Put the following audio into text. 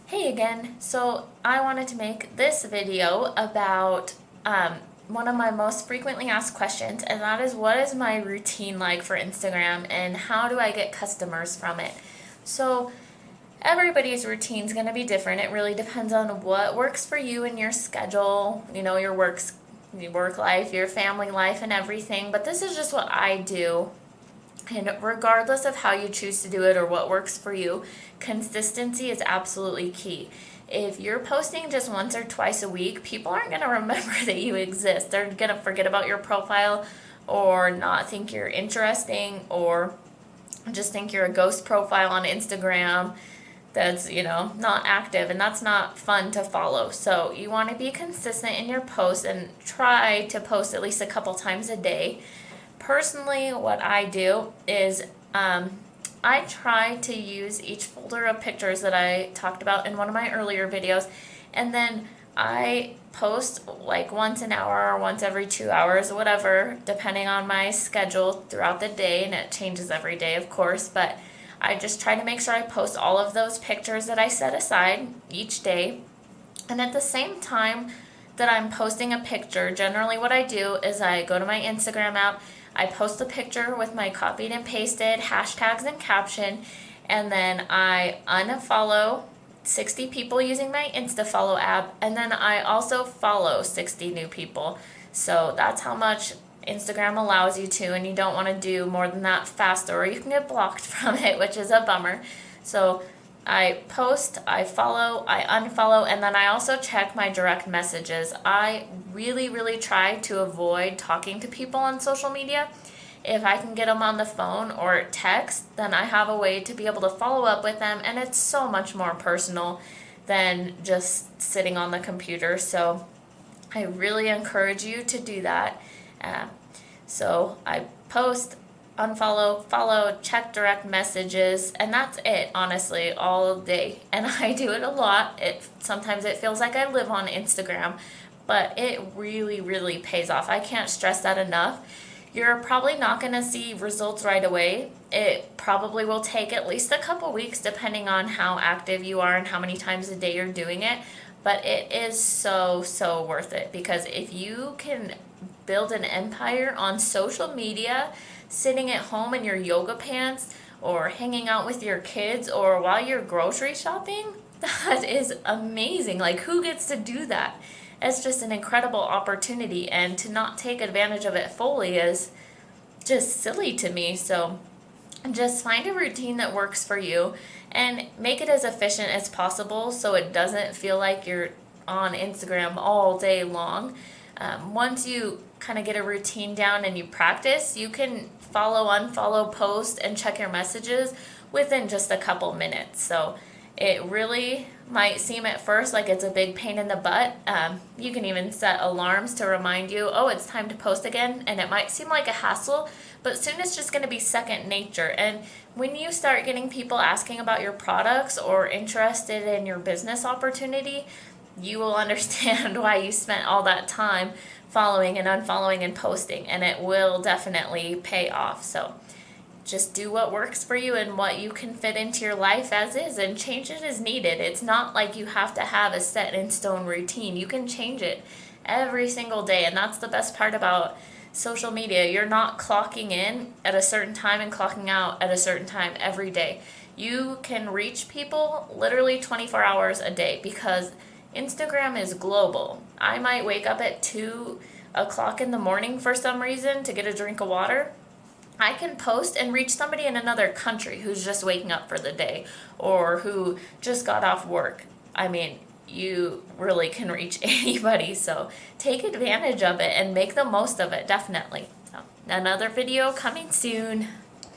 Hey again. So I wanted to make this video about one of my most frequently asked questions, and that is what is my routine like for Instagram and how do I get customers from it? So everybody's routine is going to be different. It really depends on what works for you and your schedule, your work life, your family life and everything. But this is just what I do, and regardless of how you choose to do it or what works for you, consistency is absolutely key. If you're posting just once or twice a week, people aren't going to remember that you exist. They're going to forget about your profile or not think you're interesting or just think you're a ghost profile on Instagram that's, not active, and that's not fun to follow. So you want to be consistent in your posts and try to post at least a couple times a day. Personally, what I do is I try to use each folder of pictures that I talked about in one of my earlier videos, and then I post like once an hour or once every 2 hours, whatever, depending on my schedule throughout the day, and it changes every day, of course, but I just try to make sure I post all of those pictures that I set aside each day. And at the same time that I'm posting a picture, generally what I do is I go to my Instagram app, I post a picture with my copied and pasted hashtags and caption, and then I unfollow 60 people using my InstaFollow app, and then I also follow 60 new people. So that's how much Instagram allows you to, and you don't want to do more than that faster, or you can get blocked from it, which is a bummer. So I post, I follow, I unfollow, and then I also check my direct messages. I really, really try to avoid talking to people on social media. If I can get them on the phone or text, then I have a way to be able to follow up with them, and it's so much more personal than just sitting on the computer. So I really encourage you to do that. So I post, unfollow, follow, check direct messages, and that's it, honestly, all day. And I do it a lot. Sometimes it feels like I live on Instagram, but it really, really pays off. I can't stress that enough. You're probably not going to see results right away. It probably will take at least a couple weeks depending on how active you are and how many times a day you're doing it. But it is so, so worth it, because if you can build an empire on social media, sitting at home in your yoga pants or hanging out with your kids or while you're grocery shopping, that is amazing. Like, who gets to do that? It's just an incredible opportunity, and to not take advantage of it fully is just silly to me. So just find a routine that works for you and make it as efficient as possible so it doesn't feel like you're on Instagram all day long. Once you kind of get a routine down and you practice, you can follow, unfollow, post, and check your messages within just a couple minutes. So it really might seem at first like it's a big pain in the butt. You can even set alarms to remind you, oh, it's time to post again, and it might seem like a hassle, but soon it's just going to be second nature. And when you start getting people asking about your products or interested in your business opportunity, you will understand why you spent all that time following and unfollowing and posting, and it will definitely pay off. So just do what works for you and what you can fit into your life as is, and change it as needed. It's not like you have to have a set in stone routine. You can change it every single day, and that's the best part about social media. You're not clocking in at a certain time and clocking out at a certain time every day. You can reach people literally 24 hours a day, because Instagram is global. I might wake up at 2 o'clock in the morning for some reason to get a drink of water. I can post and reach somebody in another country who's just waking up for the day or who just got off work. I mean, you really can reach anybody, so take advantage of it and make the most of it, definitely. So, another video coming soon.